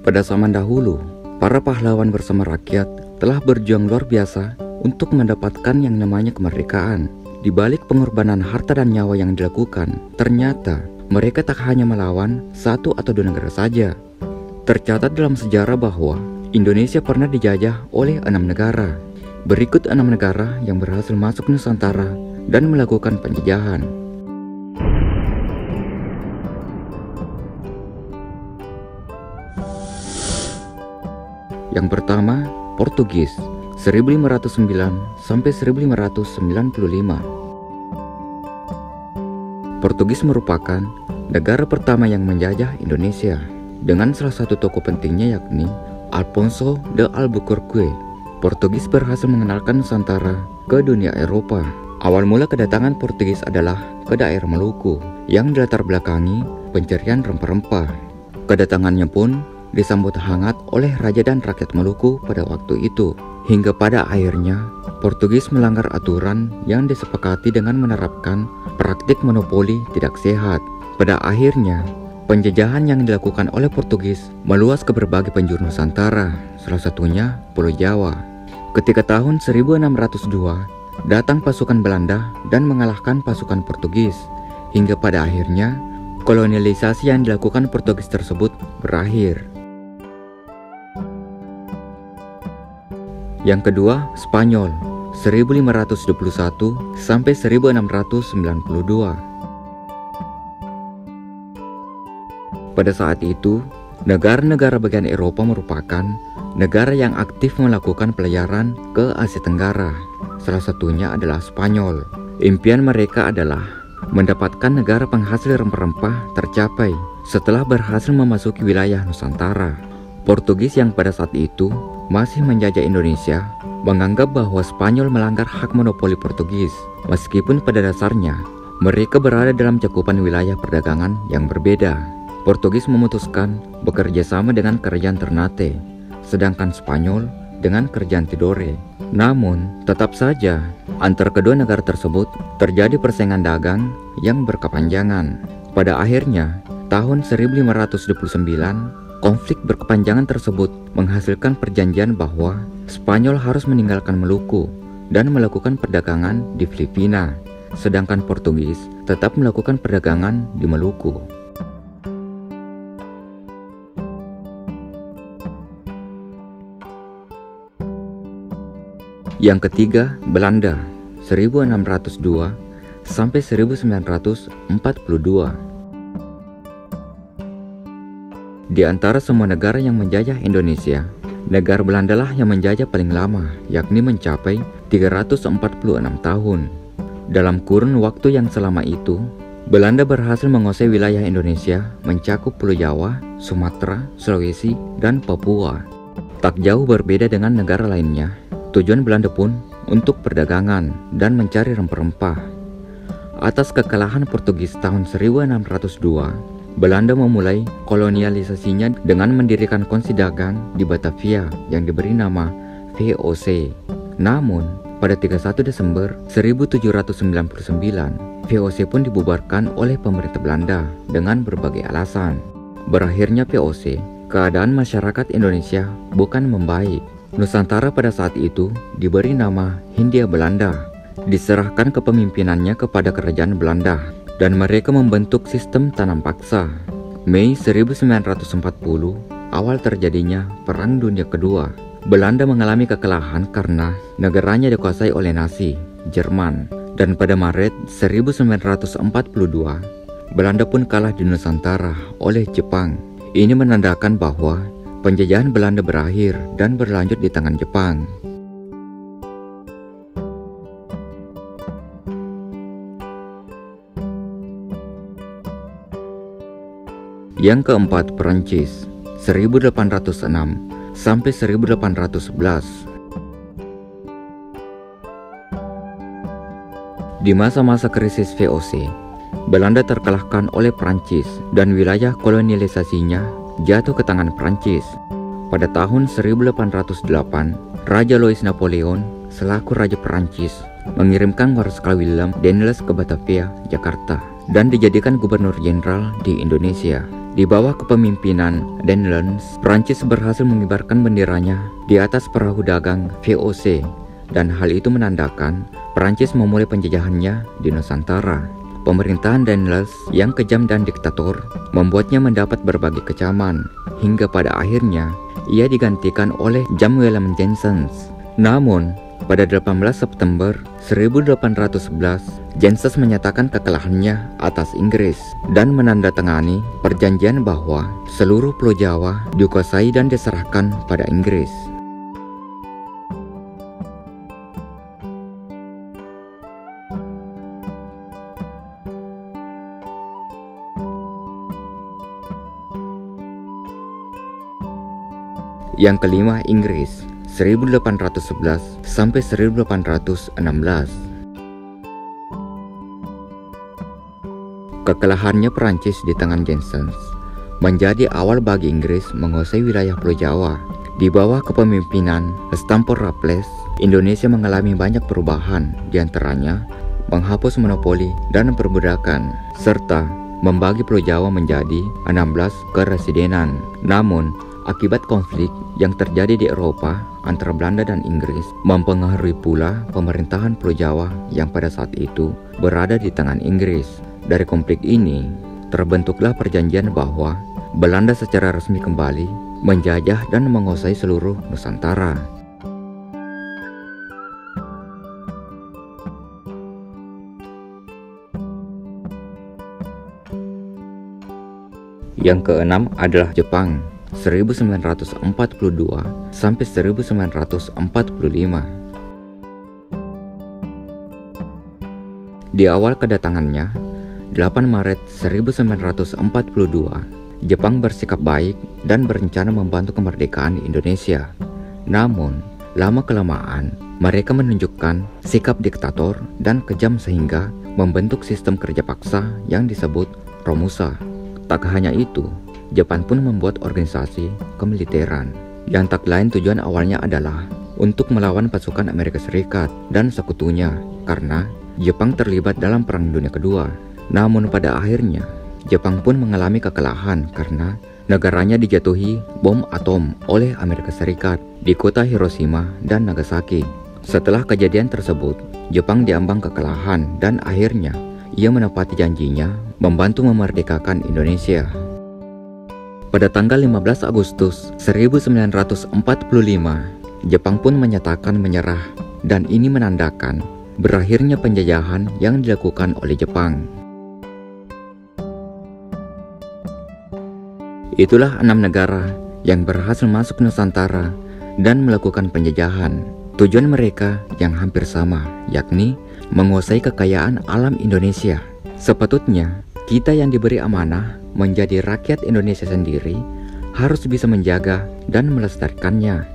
Pada zaman dahulu, para pahlawan bersama rakyat telah berjuang luar biasa untuk mendapatkan yang namanya kemerdekaan. Di balik pengorbanan harta dan nyawa yang dilakukan, ternyata mereka tak hanya melawan satu atau dua negara saja. Tercatat dalam sejarah bahwa Indonesia pernah dijajah oleh 6 negara. Berikut 6 negara yang berhasil masuk Nusantara dan melakukan penjajahan. Yang pertama, Portugis 1509 sampai 1595. Portugis merupakan negara pertama yang menjajah Indonesia dengan salah satu tokoh pentingnya yakni Alfonso de Albuquerque. Portugis berhasil mengenalkan Nusantara ke dunia Eropa. Awal mula kedatangan Portugis adalah ke daerah Maluku yang dilatar belakangi pencarian rempah-rempah. Kedatangannya pun disambut hangat oleh raja dan rakyat Maluku pada waktu itu. Hingga pada akhirnya, Portugis melanggar aturan yang disepakati dengan menerapkan praktik monopoli tidak sehat. Pada akhirnya, penjajahan yang dilakukan oleh Portugis meluas ke berbagai penjuru Nusantara, salah satunya Pulau Jawa. Ketika tahun 1602, datang pasukan Belanda dan mengalahkan pasukan Portugis. Hingga pada akhirnya, kolonialisasi yang dilakukan Portugis tersebut berakhir. Yang kedua, Spanyol 1521 sampai 1692. Pada saat itu, negara-negara bagian Eropa merupakan negara yang aktif melakukan pelayaran ke Asia Tenggara. Salah satunya adalah Spanyol. Impian mereka adalah mendapatkan negara penghasil rempah-rempah tercapai setelah berhasil memasuki wilayah Nusantara. Portugis yang pada saat itu masih menjajah Indonesia menganggap bahwa Spanyol melanggar hak monopoli Portugis, meskipun pada dasarnya mereka berada dalam cakupan wilayah perdagangan yang berbeda. Portugis memutuskan bekerja sama dengan kerajaan Ternate, sedangkan Spanyol dengan kerajaan Tidore. Namun, tetap saja antara kedua negara tersebut terjadi persaingan dagang yang berkepanjangan. Pada akhirnya, tahun 1529, konflik berkepanjangan tersebut menghasilkan perjanjian bahwa Spanyol harus meninggalkan Maluku dan melakukan perdagangan di Filipina, sedangkan Portugis tetap melakukan perdagangan di Maluku. Yang ketiga, Belanda 1602 sampai 1942. Di antara semua negara yang menjajah Indonesia, negara Belanda lah yang menjajah paling lama, yakni mencapai 346 tahun. Dalam kurun waktu yang selama itu, Belanda berhasil menguasai wilayah Indonesia mencakup Pulau Jawa, Sumatera, Sulawesi, dan Papua. Tak jauh berbeda dengan negara lainnya, tujuan Belanda pun untuk perdagangan dan mencari rempah-rempah. Atas kekalahan Portugis tahun 1602, Belanda memulai kolonialisasinya dengan mendirikan konsi dagang di Batavia yang diberi nama VOC. Namun, pada 31 Desember 1799, VOC pun dibubarkan oleh pemerintah Belanda dengan berbagai alasan. Berakhirnya VOC, keadaan masyarakat Indonesia bukan membaik. Nusantara pada saat itu diberi nama Hindia Belanda, diserahkan kepemimpinannya kepada kerajaan Belanda, dan mereka membentuk sistem tanam paksa. Mei 1940, awal terjadinya Perang Dunia Kedua. Belanda mengalami kekalahan karena negaranya dikuasai oleh Nazi, Jerman. Dan pada Maret 1942, Belanda pun kalah di Nusantara oleh Jepang. Ini menandakan bahwa penjajahan Belanda berakhir dan berlanjut di tangan Jepang. Yang keempat, Perancis 1806 sampai 1811. Di masa-masa krisis VOC, Belanda terkalahkan oleh Perancis dan wilayah kolonialisasinya jatuh ke tangan Perancis. Pada tahun 1808, Raja Louis Napoleon selaku Raja Perancis mengirimkan Marskal Willem Daendels ke Batavia, Jakarta, dan dijadikan gubernur jenderal di Indonesia. Di bawah kepemimpinan Danelaw, Prancis berhasil mengibarkan benderanya di atas perahu dagang VOC, dan hal itu menandakan Prancis memulai penjajahannya di Nusantara. Pemerintahan Danelaw yang kejam dan diktator membuatnya mendapat berbagai kecaman, hingga pada akhirnya ia digantikan oleh James Willem Janssens. Namun, pada 18 September 1811, Janssens menyatakan kekalahannya atas Inggris dan menandatangani perjanjian bahwa seluruh Pulau Jawa dikuasai dan diserahkan pada Inggris. Yang kelima, Inggris 1811 sampai 1816. Kekalahannya Prancis di tangan Janssens menjadi awal bagi Inggris menguasai wilayah Pulau Jawa. Di bawah kepemimpinan Stamford Raffles, Indonesia mengalami banyak perubahan, diantaranya menghapus monopoli dan perbudakan, serta membagi Pulau Jawa menjadi 16 keresidenan. Namun, akibat konflik yang terjadi di Eropa antara Belanda dan Inggris mempengaruhi pula pemerintahan Pulau Jawa yang pada saat itu berada di tangan Inggris. Dari konflik ini, terbentuklah perjanjian bahwa Belanda secara resmi kembali menjajah dan menguasai seluruh Nusantara. Yang keenam adalah Jepang 1942 sampai 1945. Di awal kedatangannya, 8 Maret 1942, Jepang bersikap baik dan berencana membantu kemerdekaan Indonesia. Namun, lama-kelamaan mereka menunjukkan sikap diktator dan kejam sehingga membentuk sistem kerja paksa yang disebut Romusa. Tak hanya itu, Jepang pun membuat organisasi kemiliteran yang tak lain tujuan awalnya adalah untuk melawan pasukan Amerika Serikat dan sekutunya karena Jepang terlibat dalam Perang Dunia Kedua. Namun pada akhirnya Jepang pun mengalami kekalahan karena negaranya dijatuhi bom atom oleh Amerika Serikat di kota Hiroshima dan Nagasaki. Setelah kejadian tersebut, Jepang diambang kekalahan dan akhirnya ia menepati janjinya membantu memerdekakan Indonesia. Pada tanggal 15 Agustus 1945, Jepang pun menyatakan menyerah dan ini menandakan berakhirnya penjajahan yang dilakukan oleh Jepang. Itulah 6 negara yang berhasil masuk Nusantara dan melakukan penjajahan. Tujuan mereka yang hampir sama, yakni menguasai kekayaan alam Indonesia. Sepatutnya kita yang diberi amanah menjadi rakyat Indonesia sendiri harus bisa menjaga dan melestarikannya.